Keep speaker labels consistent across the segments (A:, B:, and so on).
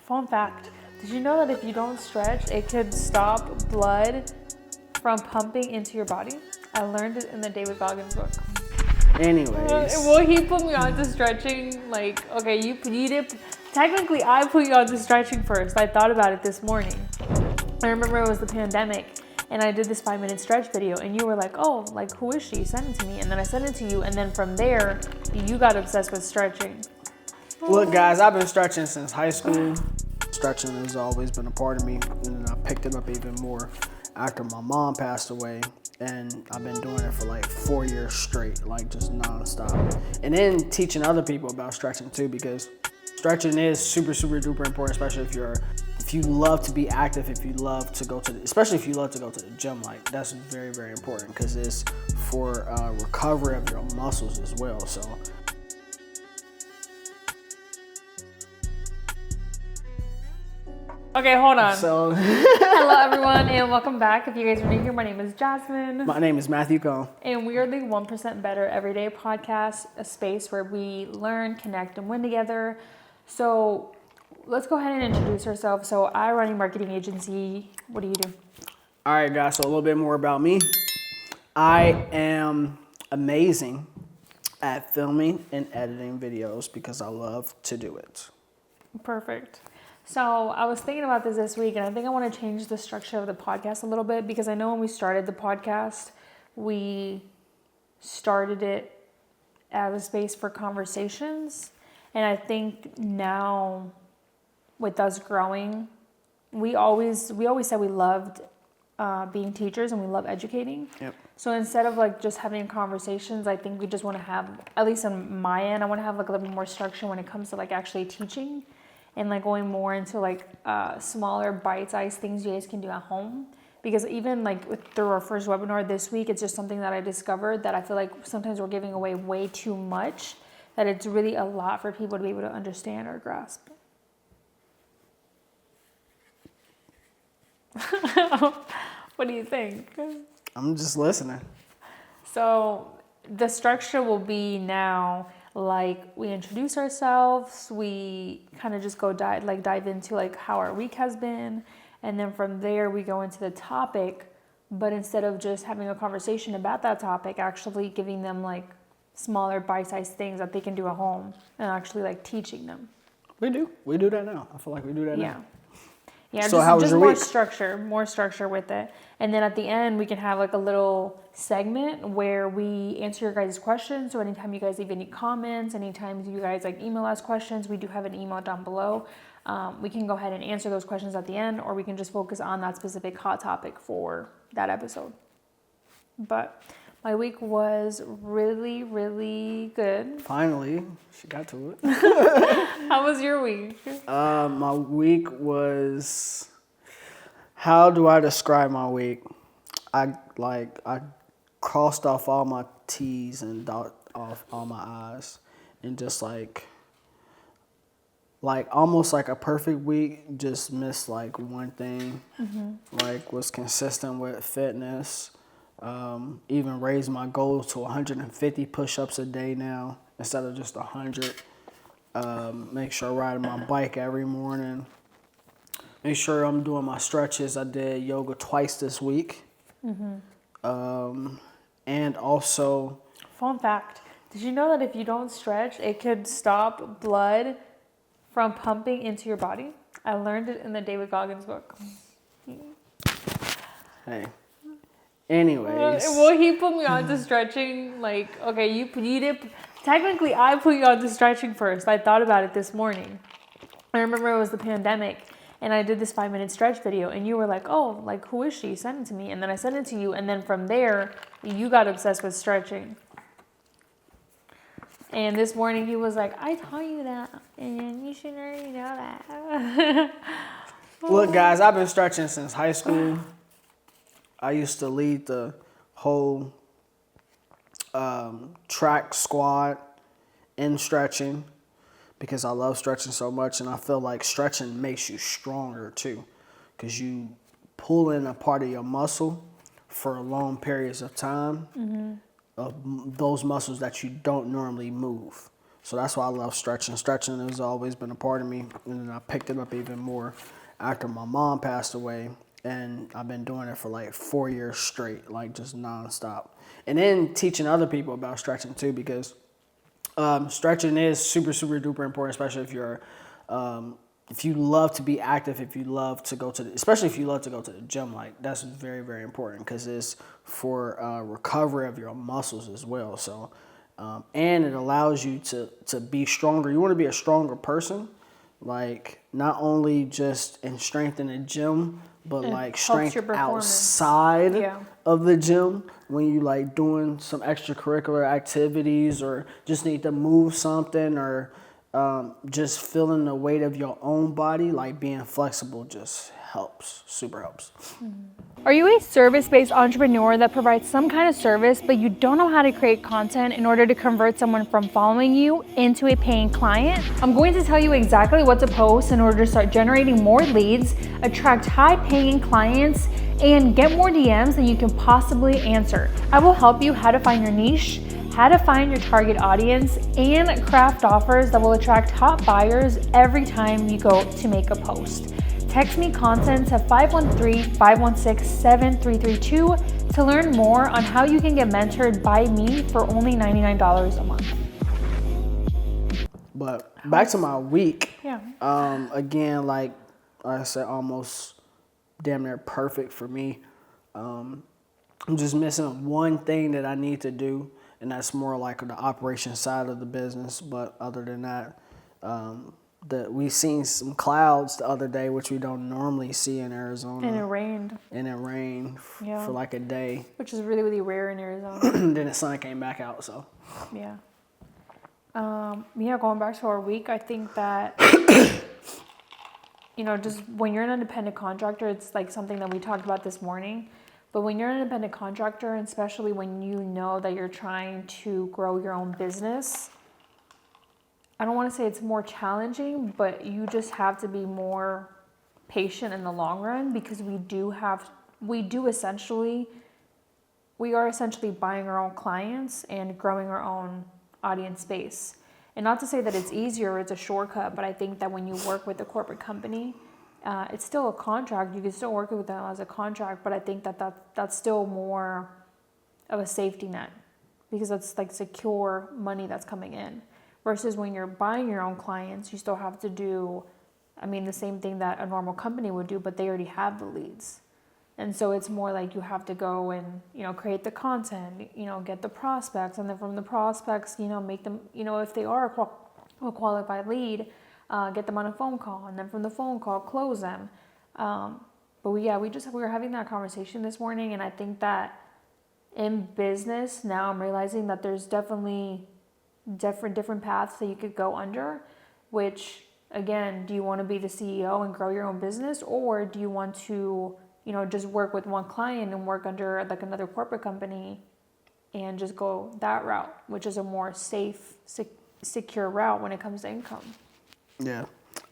A: Fun fact, did you know that if you don't stretch, it could stop blood from pumping into your body? I learned it in the David Goggins book.
B: Anyways.
A: Well, he put me on to stretching. Like, okay, you did. Technically, I put you on to stretching first. I thought about it this morning. I remember it was the pandemic, and I did this 5-minute stretch video, and you were like, oh, like, who is she? Send it to me. And then I sent it to you, and then from there, you got obsessed with stretching.
B: Look, guys, I've been stretching since high school. Stretching has always been a part of me, and I picked it up even more after my mom passed away. And I've been doing it for like 4 years straight, like just nonstop. And then teaching other people about stretching too, because stretching is super, super duper important, especially if you love to be active, if you love to go to, especially if you love to go to the gym. Like that's very, very important because it's for recovery of your muscles as well. So.
A: Okay, hold on.
B: So
A: Hello, everyone, and welcome back. If you guys are new here, my name is Jasmine.
B: My name is Matthew Cohn.
A: And we are the 1% Better Everyday Podcast, a space where we learn, connect, and win together. So let's go ahead and introduce ourselves. So I run a marketing agency. What do you do?
B: All right, guys, so a little bit more about me. I am amazing at filming and editing videos because I love to do it.
A: Perfect. So I was thinking about this week, and I think I want to change the structure of the podcast a little bit because I know when we started the podcast, we started it as a space for conversations. And I think now with us growing, we always said we loved being teachers and we love educating.
B: Yep.
A: So instead of like just having conversations, I think we just want to have, at least on my end, I want to have like a little bit more structure when it comes to like actually teaching. And like going more into like smaller bite-sized things you guys can do at home. Because even like through our first webinar this week, it's just something that I discovered that I feel like sometimes we're giving away way too much, that it's really a lot for people to be able to understand or grasp. What do you think?
B: I'm just listening.
A: So the structure will be now, like we introduce ourselves, we kind of just go dive into like how our week has been, and then from there we go into the topic, but instead of just having a conversation about that topic, actually giving them like smaller bite-sized things that they can do at home and actually like teaching them.
B: We do that now. I feel like we do that now.
A: Yeah,
B: so how was
A: just
B: your
A: week? More structure with it. And then at the end, we can have like a little segment where we answer your guys' questions. So anytime you guys leave any comments, anytime you guys like email us questions, we do have an email down below. We can go ahead and answer those questions at the end, or we can just focus on that specific hot topic for that episode. But my week was really, really good.
B: Finally, she got to it.
A: How was your week?
B: My week was, how do I describe my week? I crossed off all my T's and dot off all my I's, and just like almost like a perfect week, just missed like one thing. Like was consistent with fitness. Even raised my goal to 150 push-ups a day now instead of just 100. Make sure I ride my bike every morning. Make sure I'm doing my stretches. I did yoga twice this week. And also...
A: Fun fact, did you know that if you don't stretch, it could stop blood from pumping into your body? I learned it in the David Goggins book.
B: Hey. Anyways.
A: Well, he put me on to stretching. Like, okay, you did. Technically, I put you on to stretching first. I thought about it this morning. I remember it was the pandemic, and I did this 5-minute stretch video, and you were like, oh, like, who is she? Send it to me. And then I sent it to you, and then from there, you got obsessed with stretching. And this morning, he was like, I taught you that, and you should already know that.
B: Look, guys, I've been stretching since high school. I used to lead the whole track squad in stretching because I love stretching so much, and I feel like stretching makes you stronger too because you pull in a part of your muscle for long periods of time of those muscles that you don't normally move. So that's why I love stretching. Stretching has always been a part of me, and then I picked it up even more after my mom passed away, and I've been doing it for like 4 years straight, like just nonstop. And then teaching other people about stretching too, because stretching is super, super duper important, especially if you love to be active, if you love to go to, especially if you love to go to the gym, like that's very, very important because it's for recovery of your muscles as well. So, and it allows you to be stronger. You want to be a stronger person, like not only just in strength in the gym, but like strength outside of the gym when you like doing some extracurricular activities or just need to move something or just feeling the weight of your own body, like being flexible just helps, super helps.
A: Are you a service-based entrepreneur that provides some kind of service, but you don't know how to create content in order to convert someone from following you into a paying client? I'm going to tell you exactly what to post in order to start generating more leads, attract high-paying clients, and get more DMs than you can possibly answer. I will help you how to find your niche, how to find your target audience, and craft offers that will attract top buyers every time you go to make a post. Text me content to 513-516-7332 to learn more on how you can get mentored by me for only $99 a month.
B: But back to my week.
A: Yeah.
B: Again, like I said, almost damn near perfect for me. I'm just missing one thing that I need to do, and that's more like the operation side of the business. But other than that, we seen some clouds the other day, which we don't normally see in Arizona.
A: And it rained.
B: For like a day.
A: Which is really, really rare in Arizona.
B: Then the sun came back out, so.
A: Yeah. Going back to our week, I think that, just when you're an independent contractor, it's like something that we talked about this morning. But when you're an independent contractor, and especially when you know that you're trying to grow your own business, I don't want to say it's more challenging, but you just have to be more patient in the long run because we are essentially buying our own clients and growing our own audience base. And not to say that it's easier or it's a shortcut, but I think that when you work with a corporate company, it's still a contract. You can still work with them as a contract, but I think that's still more of a safety net because that's like secure money that's coming in. Versus when you're buying your own clients, you still have to do, the same thing that a normal company would do, but they already have the leads. And so it's more like you have to go and, create the content, get the prospects, and then from the prospects, make them, if they are a qualified lead, get them on a phone call, and then from the phone call, close them. But we were having that conversation this morning, and I think that in business now I'm realizing that there's definitely different paths that you could go under, which again, do you want to be the CEO and grow your own business, or do you want to just work with one client and work under like another corporate company and just go that route, which is a more safe, secure route when it comes to income?
B: Yeah,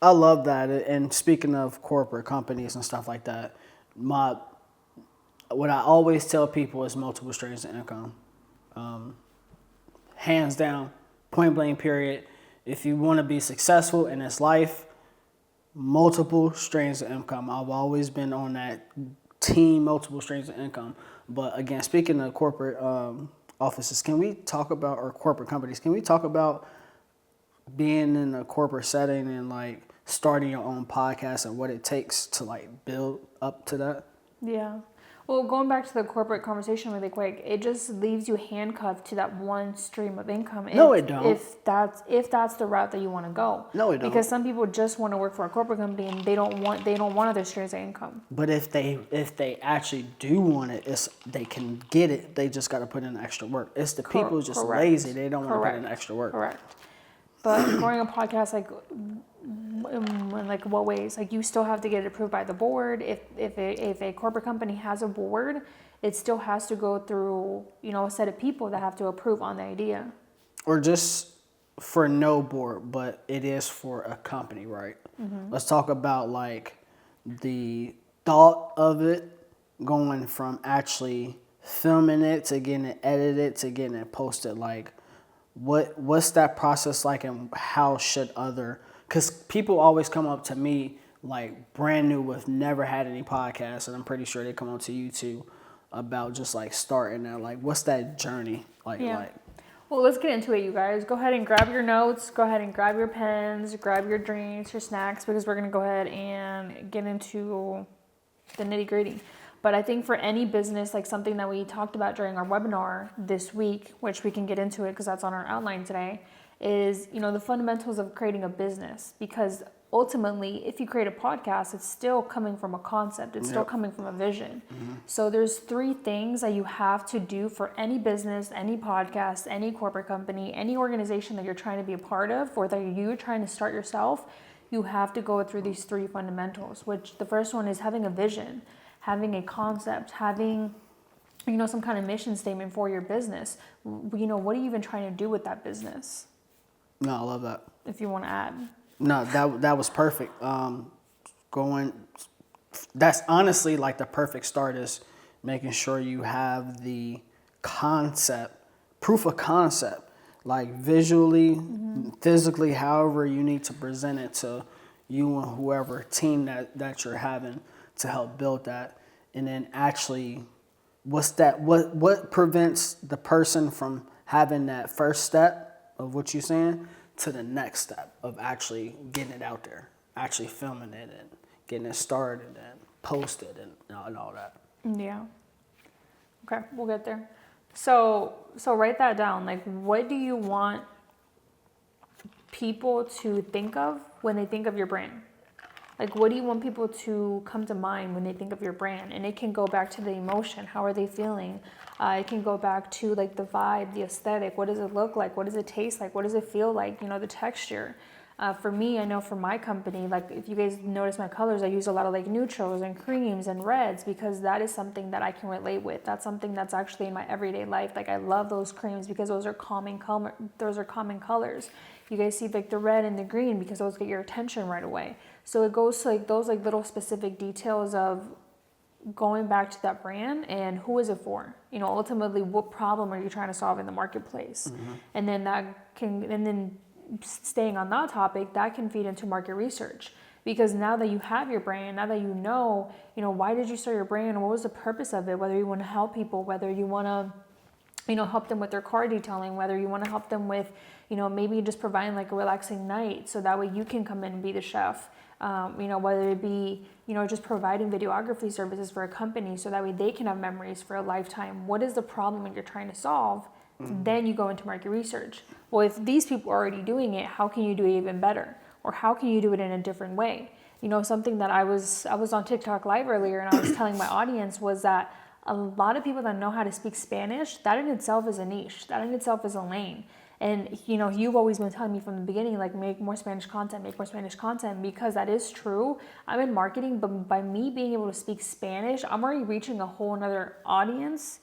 B: I love that. And speaking of corporate companies and stuff like that, what I always tell people is multiple streams of income. Hands down, point blank period. If you want to be successful in this life, multiple streams of income. I've always been on that team, multiple streams of income. But again, speaking of corporate offices, can we talk about, or corporate companies, can we talk about being in a corporate setting and like starting your own podcast and what it takes to like build up to that? Yeah.
A: Well, going back to the corporate conversation really quick, it just leaves you handcuffed to that one stream of income.
B: No, it don't.
A: If that's the route that you want to go.
B: No, it don't.
A: Because some people just want to work for a corporate company and they don't want other streams of income.
B: But if they actually do want it, they can get it. They just got to put in extra work. It's the people just lazy. They don't want to put in extra work.
A: Correct. But growing a podcast, like, in like what ways? Like, you still have to get it approved by the board. If a corporate company has a board, it still has to go through, a set of people that have to approve on the idea.
B: Or just for no board, but it is for a company, right? Mm-hmm. Let's talk about like the thought of it going from actually filming it to getting it edited to getting it posted. Like, what's that process like, and how should because people always come up to me like brand new with never had any podcasts, and I'm pretty sure they come up to you too about just like starting that. Like, what's that journey like?
A: Well, let's get into it, you guys. Go ahead and grab your notes. Go ahead and grab your pens, grab your drinks, your snacks, because we're going to go ahead and get into the nitty gritty. But I think for any business, like something that we talked about during our webinar this week, which we can get into it because that's on our outline today, is, the fundamentals of creating a business. Because ultimately, if you create a podcast, it's still coming from a concept. It's still coming from a vision. Mm-hmm. So there's 3 things that you have to do for any business, any podcast, any corporate company, any organization that you're trying to be a part of, or that you're trying to start yourself. You have to go through these 3 fundamentals, which the first one is having a vision, having a concept, having, some kind of mission statement for your business. What are you even trying to do with that business?
B: No, I love that.
A: If you want to add.
B: No, that was perfect. That's honestly like the perfect start, is making sure you have the concept, proof of concept, like visually, physically, however you need to present it to you and whoever team that you're having to help build that. And then actually, what prevents the person from having that first step of what you're saying to the next step of actually getting it out there, actually filming it and getting it started and posted and all that.
A: Yeah. Okay, we'll get there. So write that down. Like, what do you want people to think of when they think of your brand? Like, what do you want people to come to mind when they think of your brand? And it can go back to the emotion. How are they feeling? It can go back to like the vibe, the aesthetic. What does it look like? What does it taste like? What does it feel like? The texture. For me, I know for my company, like if you guys notice my colors, I use a lot of like neutrals and creams and reds, because that is something that I can relate with. That's something that's actually in my everyday life. Like, I love those creams because those are common colors. You guys see like the red and the green because those get your attention right away. So it goes to like those like little specific details of going back to that brand and who is it for? Ultimately, what problem are you trying to solve in the marketplace? Mm-hmm. And then staying on that topic, that can feed into market research. Because now that you have your brand, now that you know, why did you start your brand? What was the purpose of it? Whether you want to help people, whether you want to, help them with their car detailing, whether you want to help them with, maybe just providing like a relaxing night so that way you can come in and be the chef. Whether it be, just providing videography services for a company so that way they can have memories for a lifetime. What is the problem that you're trying to solve? Mm-hmm. Then you go into market research. Well, if these people are already doing it, how can you do it even better? Or how can you do it in a different way? Something that I was on TikTok live earlier, and I was telling my audience was that a lot of people that know how to speak Spanish, that in itself is a niche. That in itself is a lane. And, you've always been telling me from the beginning, like, make more Spanish content, because that is true. I'm in marketing, but by me being able to speak Spanish, I'm already reaching a whole another audience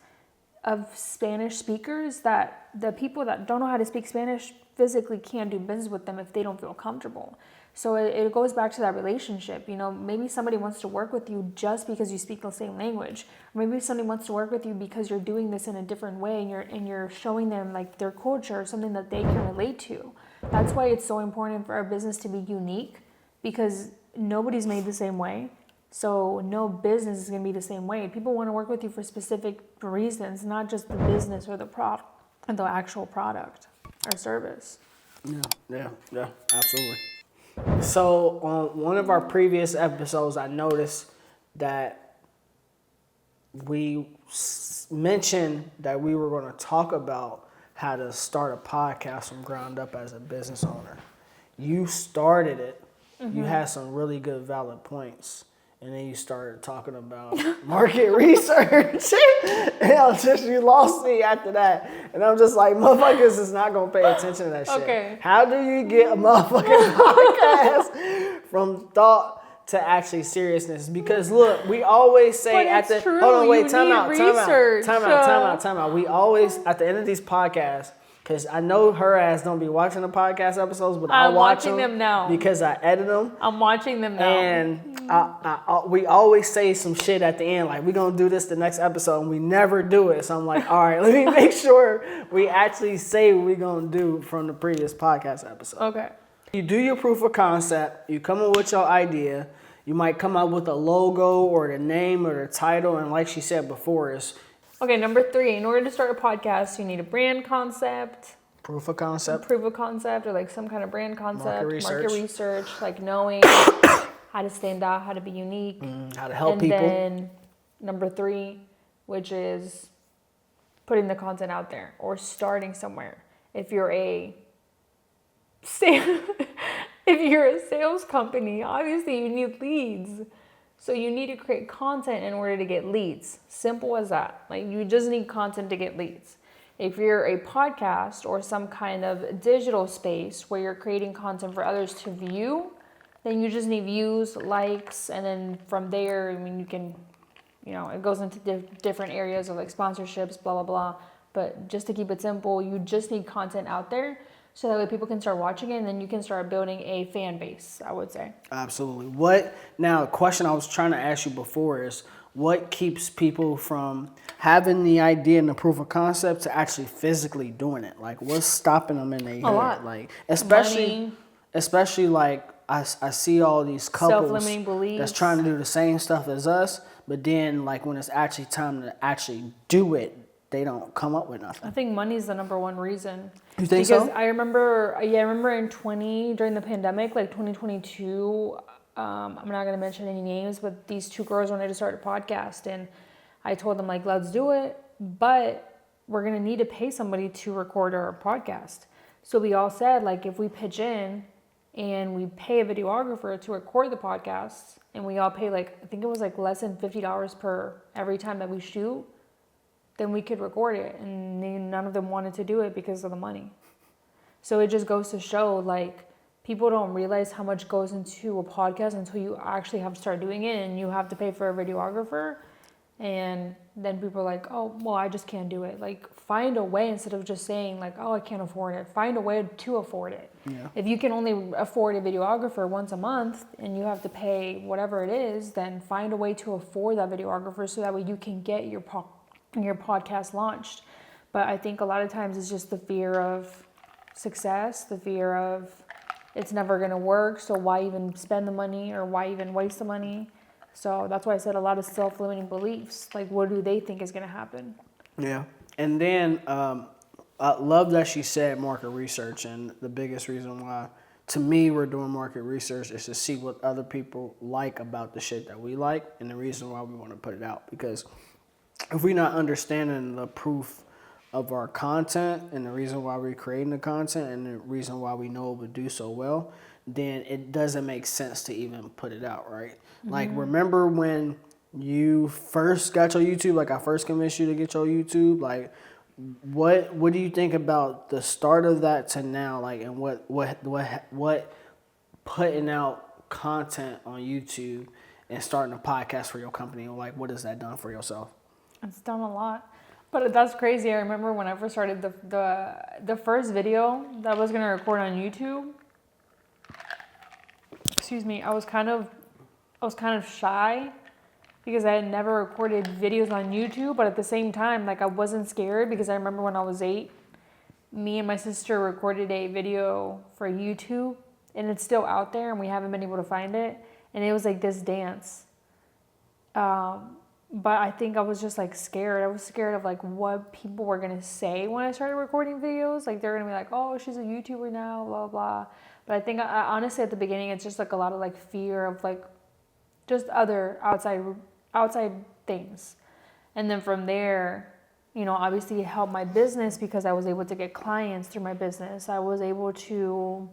A: of Spanish speakers that the people that don't know how to speak Spanish physically can't do business with them if they don't feel comfortable. So it goes back to that relationship. Maybe somebody wants to work with you just because you speak the same language. Or maybe somebody wants to work with you because you're doing this in a different way and you're showing them like their culture, something that they can relate to. That's why it's so important for our business to be unique, because nobody's made the same way. So no business is going to be the same way. People want to work with you for specific reasons, not just the business or the actual product or service.
B: Yeah, absolutely. So on one of our previous episodes, I noticed that we mentioned that we were going to talk about how to start a podcast from ground up as a business owner. You started it. Mm-hmm. You had some really good valid points. And then you started talking about market research. And you lost me after that. And I'm just like, motherfuckers is not going to pay attention to that shit.
A: Okay.
B: How do you get a motherfucking podcast from thought to actually seriousness? Because look, we always say
A: time out.
B: We always, at the end of these podcasts, Because I know her ass don't be watching the podcast episodes, but
A: I'm
B: I watch
A: watching them now.
B: because I edit them.
A: I'm watching them now.
B: And we always say some shit at the end, like, we're going to do this the next episode, and we never do it. So I'm like, all right, let me make sure we actually say what we're going to do from the previous podcast episode.
A: Okay.
B: You do your proof of concept. You come up with your idea. You might come up with a logo or the name or the title. And like she said before, is
A: Okay, number 3, in order to start a podcast, you need a brand concept.
B: proof of concept.
A: Proof of concept, or like some kind of brand concept.
B: Market
A: research, like knowing how to stand out, how to be unique.
B: How to help
A: and
B: people.
A: Then number 3, which is putting the content out there or starting somewhere. If you're a sales company, obviously you need leads. So you need to create content in order to get leads. Simple as that. Like, you just need content to get leads. If you're a podcast or some kind of digital space where you're creating content for others to view, then you just need views, likes, and then from there, I mean, you can, it goes into different areas of like sponsorships, blah, blah, blah. But just to keep it simple, you just need content out there so that way people can start watching it, and then you can start building a fan base, I would say.
B: Absolutely. Now, a question I was trying to ask you before is, what keeps people from having the idea and the proof of concept to actually physically doing it? Like, what's stopping them in their head?
A: Lot.
B: Like,
A: Money.
B: especially like I see all these couples
A: Self-limiting beliefs.
B: that's trying to do the same stuff as us, but then like when it's actually time to actually do it, they don't come up with nothing.
A: I think money is the number one reason.
B: You think
A: because
B: so?
A: I remember during the pandemic, like 2022, I'm not going to mention any names, but these 2 girls wanted to start a podcast, and I told them, like, let's do it, but we're going to need to pay somebody to record our podcast. So we all said, like, if we pitch in and we pay a videographer to record the podcast, and we all pay, like, I think it was like less than $50 per every time that we shoot, then we could record it. And none of them wanted to do it because of the money. So it just goes to show, like, people don't realize how much goes into a podcast until you actually have to start doing it, and you have to pay for a videographer. And then people are like, oh, well, I just can't do it. Like, find a way instead of just saying, like, oh, I can't afford it. Find a way to afford it.
B: Yeah.
A: If you can only afford a videographer once a month and you have to pay whatever it is, then find a way to afford that videographer so that way you can get your podcast launched. But I think a lot of times it's just the fear of success, the fear of it's never going to work, so why even spend the money, or why even waste the money? So that's why I said a lot of self-limiting beliefs. Like, what do they think is going to happen?
B: Yeah. And then I love that she said market research, and the biggest reason why, to me, we're doing market research is to see what other people like about the shit that we like, and the reason why we want to put it out. Because if we're not understanding the proof of our content and the reason why we're creating the content and the reason why we know it would do so well, then it doesn't make sense to even put it out, right? Mm-hmm. Like, remember when you first got your YouTube, like I first convinced you to get your YouTube, like what do you think about the start of that to now, like, and what putting out content on YouTube and starting a podcast for your company, like, what has that done for yourself?
A: It's done a lot. But that's crazy. I remember when I first started the first video that I was going to record on YouTube. Excuse me. I was kind of shy because I had never recorded videos on YouTube, but at the same time, like, I wasn't scared because I remember when I was 8, me and my sister recorded a video for YouTube, and it's still out there and we haven't been able to find it, and it was like this dance. But I think I was just like scared. I was scared of like what people were going to say when I started recording videos. Like, they're going to be like, oh, she's a YouTuber now, blah, blah. But I think honestly at the beginning, it's just like a lot of like fear of like just other outside things. And then from there, obviously it helped my business because I was able to get clients through my business. I was able to,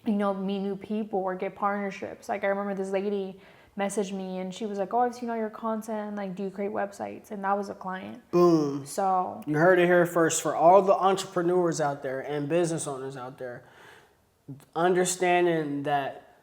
A: meet new people or get partnerships. Like, I remember this lady messaged me and she was like, oh, I've seen all your content, like, do you create websites? And that was a client.
B: Boom.
A: So
B: you heard it here first. For all the entrepreneurs out there and business owners out there, understanding that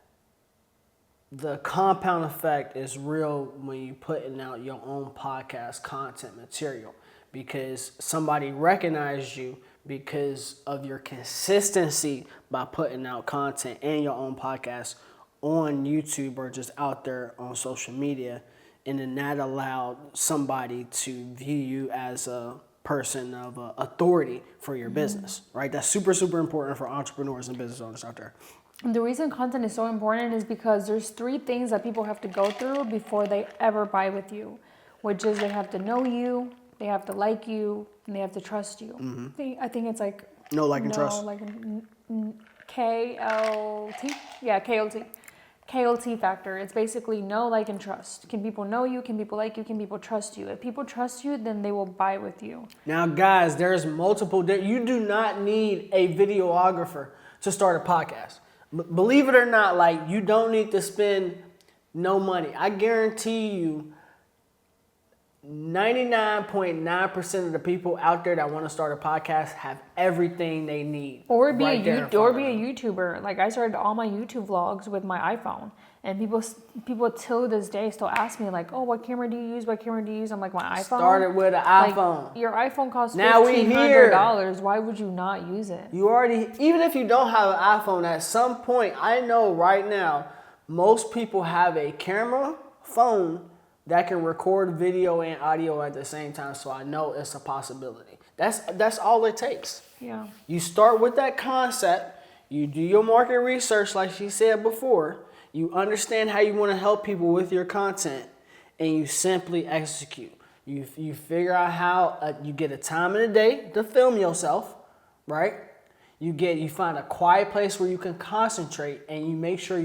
B: the compound effect is real when you putting out your own podcast content material, because somebody recognized you because of your consistency by putting out content and your own podcast on YouTube or just out there on social media. And then that allowed somebody to view you as a person of authority for your business, right? That's super, super important for entrepreneurs and business owners out there.
A: The reason content is so important is because there's 3 things that people have to go through before they ever buy with you, which is they have to know you, they have to like you, and they have to trust you. I think it's like
B: No, like, and trust.
A: like KLT. Yeah, KLT. KLT factor. It's basically know, like, and trust. Can people know you? Can people like you? Can people trust you? If people trust you, then they will buy with you.
B: Now, guys, there's multiple. You do not need a videographer to start a podcast. Believe it or not, like, you don't need to spend no money. I guarantee you 99.9% of the people out there that want to start a podcast have everything they need.
A: Or be a YouTuber. Like, I started all my YouTube vlogs with my iPhone, and people till this day still ask me, like, oh, what camera do you use? What camera do you use? I'm like, my iPhone.
B: Started with an iPhone.
A: Your iPhone costs
B: $1,500.
A: Why would you not use it?
B: You already, even if you don't have an iPhone, at some point, I know right now, most people have a camera, phone, that can record video and audio at the same time, so I know it's a possibility. That's all it takes.
A: Yeah.
B: You start with that concept, you do your market research like she said before, you understand how you want to help people with your content, and you simply execute. You figure out how you get a time in the day to film yourself, right? You find a quiet place where you can concentrate, and you make sure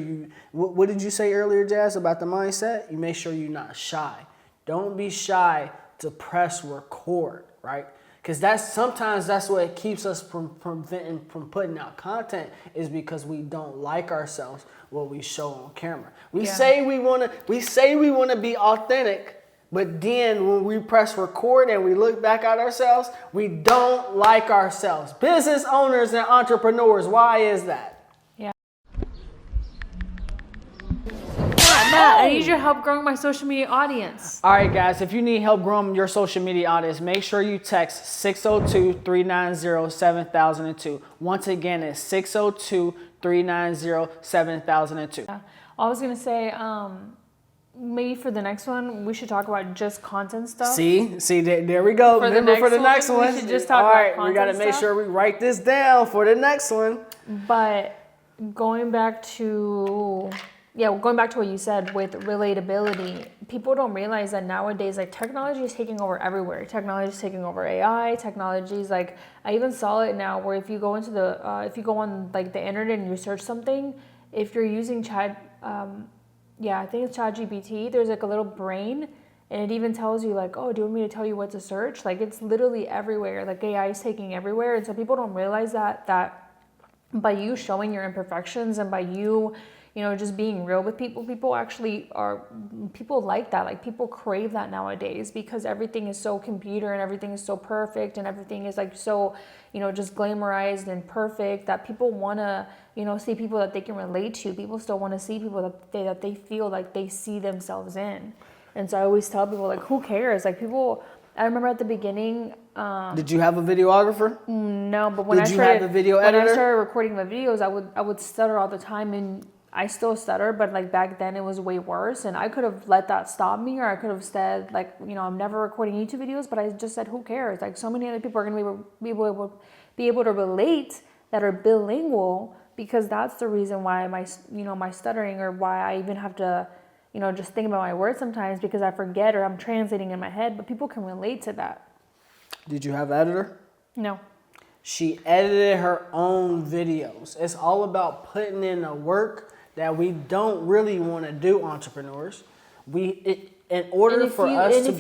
B: what did you say earlier, Jazz, about the mindset? You make sure you're not shy. Don't be shy to press record, right? Because sometimes that's what keeps us from putting out content, is because we don't like ourselves, what we show on camera. We say we want to be authentic, but then when we press record and we look back at ourselves, we don't like ourselves. Business owners and entrepreneurs, why is that?
A: Yeah. Matt, I need your help growing my social media audience.
B: All right, guys, if you need help growing your social media audience, make sure you text 602-390-7002. Once again, it's 602-390-7002.
A: I was going to say, maybe for the next one, we should talk about just content stuff.
B: See, there we go. Remember for the next one.
A: We should just talk about content.
B: We got to make sure we write this down for the next one.
A: But going back to what you said with relatability, people don't realize that nowadays, like, technology is taking over everywhere. Technology is taking over AI. Technology is, like, I even saw it now where if you go into if you go on, like, the internet and you search something, if you're using I think it's ChatGPT, there's, like, a little brain, and it even tells you, like, oh, do you want me to tell you what to search? Like, it's literally everywhere. Like, AI is taking everywhere, and so people don't realize that by you showing your imperfections and by you just being real with people people like that. Like, people crave that nowadays because everything is so computer and everything is so perfect and everything is, like, so, just glamorized and perfect that people want to, see people that they can relate to. People still want to see people that they feel like they see themselves in. And so I always tell people, like, who cares? Like, people, I remember at the beginning.
B: Did you have a videographer?
A: No, but when I started recording my videos, I would stutter all the time, and I still stutter, but, like, back then it was way worse, and I could have let that stop me, or I could have said, like, I'm never recording YouTube videos, but I just said, who cares? Like, so many other people are going to be able to relate that are bilingual, because that's the reason why my stuttering, or why I even have to, just think about my words sometimes, because I forget or I'm translating in my head, but people can relate to that.
B: Did you have an editor?
A: No.
B: She edited her own videos. It's all about putting in the work that we don't really want to do, entrepreneurs. If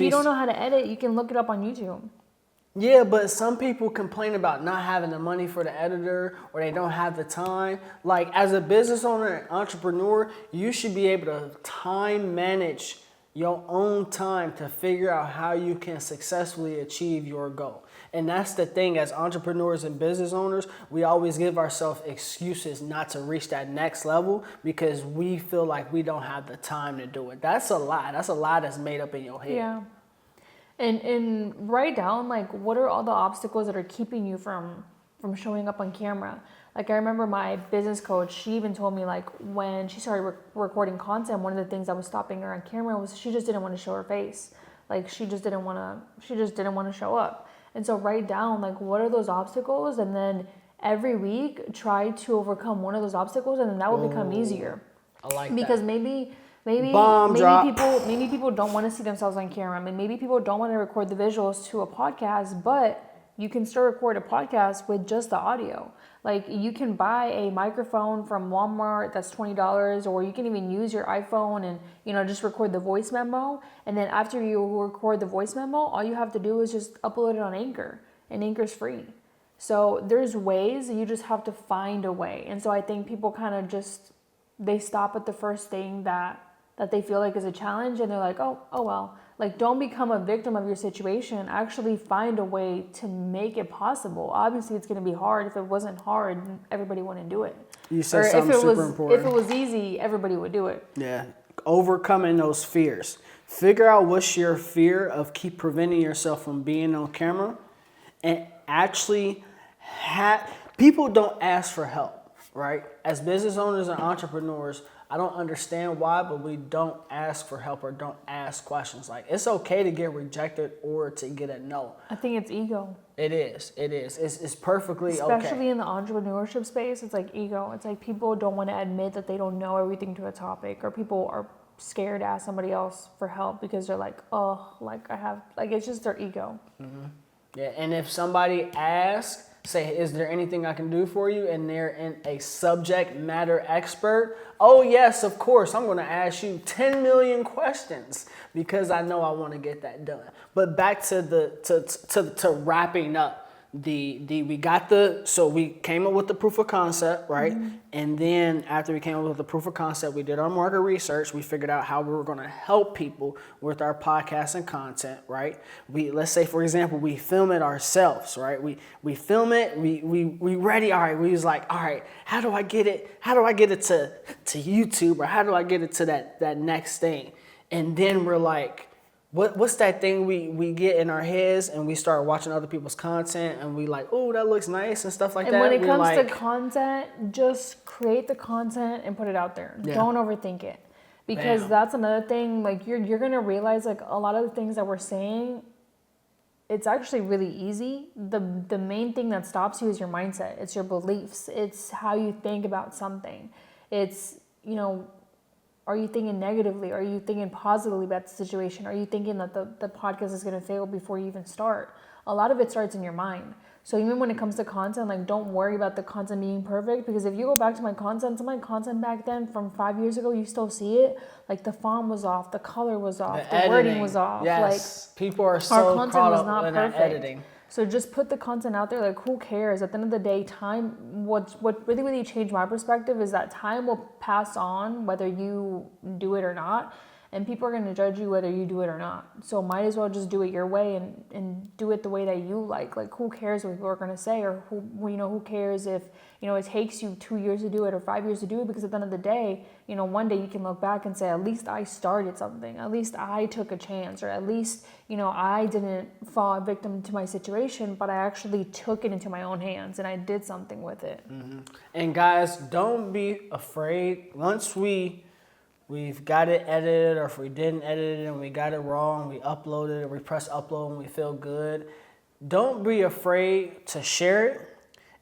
B: you don't know how to edit, you can look it up on YouTube. Yeah, but some people complain about not having the money for the editor, or they don't have the time. Like, as a business owner and entrepreneur, you should be able to time manage your own time to figure out how you can successfully achieve your goal. And that's the thing, as entrepreneurs and business owners, we always give ourselves excuses not to reach that next level because we feel like we don't have the time to do it. That's a lie. That's a lie that's made up in your head.
A: Yeah. And write down like what are all the obstacles that are keeping you from showing up on camera. Like I remember my business coach, she even told me like when she started recording content, one of the things that was stopping her on camera was she just didn't want to show her face. Like she just didn't want to show up. And so write down like what are those obstacles, and then every week try to overcome one of those obstacles, and then that will become easier.
B: I like
A: Because
B: that.
A: maybe people don't want to see themselves on camera. I mean, maybe people don't want to record the visuals to a podcast, but you can still record a podcast with just the audio. Like you can buy a microphone from Walmart that's $20, or you can even use your iPhone and, you know, just record the voice memo. And then after you record the voice memo, all you have to do is just upload it on Anchor, and Anchor's free. So there's ways, you just have to find a way. And so I think people kind of just, they stop at the first thing that they feel like is a challenge, and they're like, oh well. Like, don't become a victim of your situation. Actually find a way to make it possible. Obviously, it's going to be hard. If it wasn't hard, everybody wouldn't do it.
B: You said something super important.
A: If it was easy, everybody would do it.
B: Yeah, overcoming those fears. Figure out what's your fear of keep preventing yourself from being on camera, and actually people don't ask for help, right? As business owners and entrepreneurs, I don't understand why, but we don't ask for help or don't ask questions. Like, it's okay to get rejected or to get a no.
A: I think it's ego.
B: It is. It's perfectly okay.
A: Especially in the entrepreneurship space, it's like ego. It's like people don't want to admit that they don't know everything to a topic, or people are scared to ask somebody else for help because they're like, oh, like I have, like it's just their ego.
B: Mm-hmm. Yeah, and if somebody asks, say, is there anything I can do for you? And they're in a subject matter expert. Oh, yes, of course. I'm going to ask you 10 million questions because I know I want to get that done. But back to to wrapping up. So we came up with the proof of concept, right? Mm-hmm. And then after we came up with the proof of concept, we did our market research. We figured out how we were going to help people with our podcast and content, right? Let's say, for example, we film it ourselves, right? We film it, we ready. All right. We was like, all right, how do I get it? How do I get it to YouTube, or how do I get it to that next thing? And then we're like, what's that thing we get in our heads, and we start watching other people's content, and we like, oh, that looks nice and stuff like that.
A: And when it comes to content, just create the content and put it out there. Yeah. Don't overthink it, because that's another thing. Like you're gonna realize like a lot of the things that we're saying, it's actually really easy. The main thing that stops you is your mindset. It's your beliefs. It's how you think about something. It's, you know, are you thinking negatively? Are you thinking positively about the situation? Are you thinking that the podcast is going to fail before you even start? A lot of it starts in your mind. So even when it comes to content, like don't worry about the content being perfect, because if you go back to my content back then from 5 years ago, you still see it. Like the font was off, the color was off, the wording was off.
B: Yes, like people are so caught up in that editing.
A: So just put the content out there. Like who cares? At the end of the day, time. What really changed my perspective is that time will pass on whether you do it or not, and people are going to judge you whether you do it or not. So might as well just do it your way and do it the way that you like. Like who cares what people are going to say, or who cares if it takes you 2 years to do it or 5 years to do it? Because at the end of the day, one day you can look back and say, at least I started something. At least I took a chance, or at least I didn't fall a victim to my situation, but I actually took it into my own hands and I did something with it.
B: Mm-hmm. And guys, don't be afraid. Once we've got it edited, or if we didn't edit it and we got it wrong, we uploaded it, or we press upload and we feel good. Don't be afraid to share it,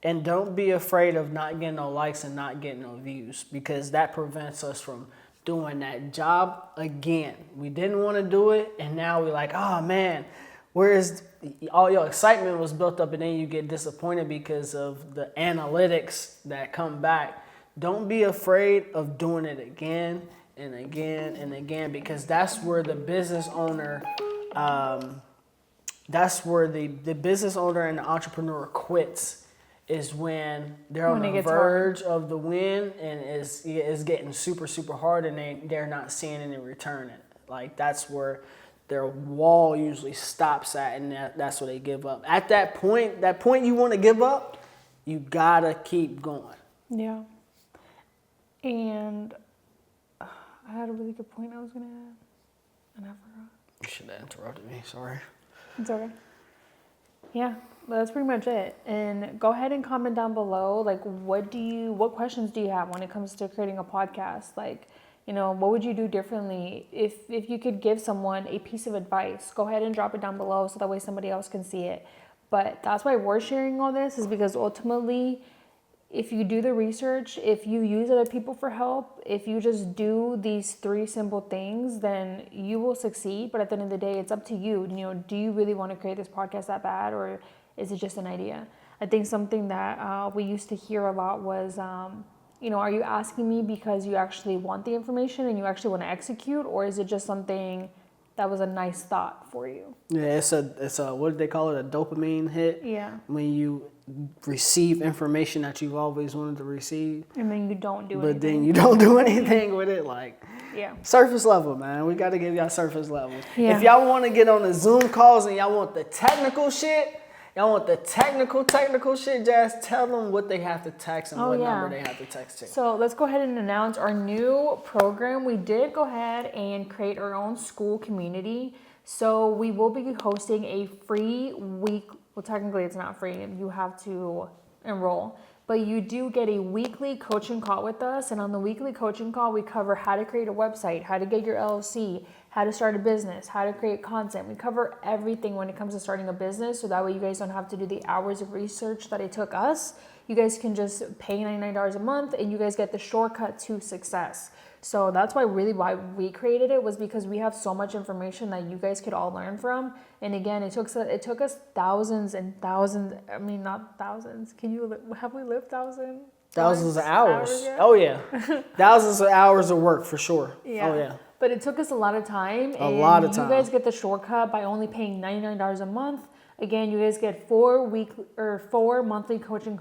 B: and don't be afraid of not getting no likes and not getting no views, because that prevents us from doing that job again. We didn't want to do it, and now we're like, oh man, whereas all your excitement was built up, and then you get disappointed because of the analytics that come back. Don't be afraid of doing it again and again and again, because that's where the business owner, the business owner and the entrepreneur quits, is when they're on the verge of the win and is getting super, super hard, and they're not seeing any return. Like that's where their wall usually stops at, and that's where they give up. At that point you want to give up, you gotta keep going.
A: Yeah. And I had a really good point I was gonna add, and I forgot.
B: You should have interrupted me. Sorry.
A: It's okay. Yeah, well, that's pretty much it. And go ahead and comment down below, like, what questions do you have when it comes to creating a podcast? Like, what would you do differently if you could give someone a piece of advice? Go ahead and drop it down below so that way somebody else can see it. But that's why we're sharing all this, is because ultimately, if you do the research, if you use other people for help, if you just do these 3 simple things, then you will succeed. But at the end of the day, it's up to you. Do you really want to create this podcast that bad, or is it just an idea? I think something that we used to hear a lot was, are you asking me because you actually want the information and you actually want to execute, or is it just something that was a nice thought for you?
B: Yeah, it's a what do they call it? A dopamine hit.
A: Yeah.
B: When you receive information that you've always wanted to receive,
A: and then you don't do anything.
B: But then you don't do anything with it. Like,
A: yeah.
B: Surface level, man. We got to give y'all surface level.
A: Yeah.
B: If y'all want to get on the Zoom calls and y'all want the technical shit, technical shit, just tell them what they have to text and what number they have to text to.
A: So let's go ahead and announce our new program. We did go ahead and create our own SKOOL community. So we will be hosting a free week. Well, technically it's not free. You have to enroll. But you do get a weekly coaching call with us. And on the weekly coaching call, we cover how to create a website, how to get your LLC, how to start a business, how to create content. We cover everything when it comes to starting a business. So that way you guys don't have to do the hours of research that it took us. You guys can just pay $99 a month and you guys get the shortcut to success. So that's why we created it, was because we have so much information that you guys could all learn from. And again, it took us thousands and thousands. I mean, not thousands. Have we lived thousands?
B: Thousands of hours. Oh yeah. Thousands of hours of work for sure.
A: Yeah.
B: Oh yeah.
A: But it took us a lot of time.
B: A lot of time.
A: You guys get the shortcut by only paying $99 a month. Again, you guys get 4 monthly coaching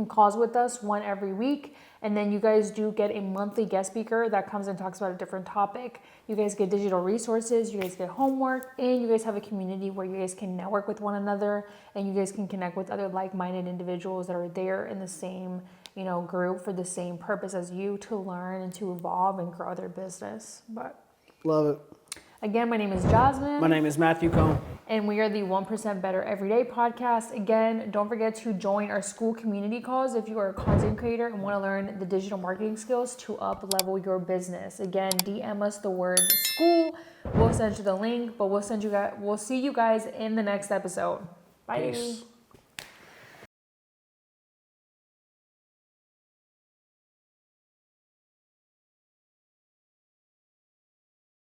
A: calls with us, 1 every week. And then you guys do get a monthly guest speaker that comes and talks about a different topic. You guys get digital resources, you guys get homework, and you guys have a community where you guys can network with one another and you guys can connect with other like-minded individuals that are there in the same, group for the same purpose as you, to learn and to evolve and grow their business. But
B: love it.
A: Again, my name is Jasmine.
B: My name is Matthew Cohn.
A: And we are the 1% Better Everyday podcast. Again, don't forget to join our SKOOL community calls if you are a content creator and want to learn the digital marketing skills to up-level your business. Again, DM us the word SKOOL. We'll send you the link, but we'll see you guys in the next episode. Bye.
B: Peace.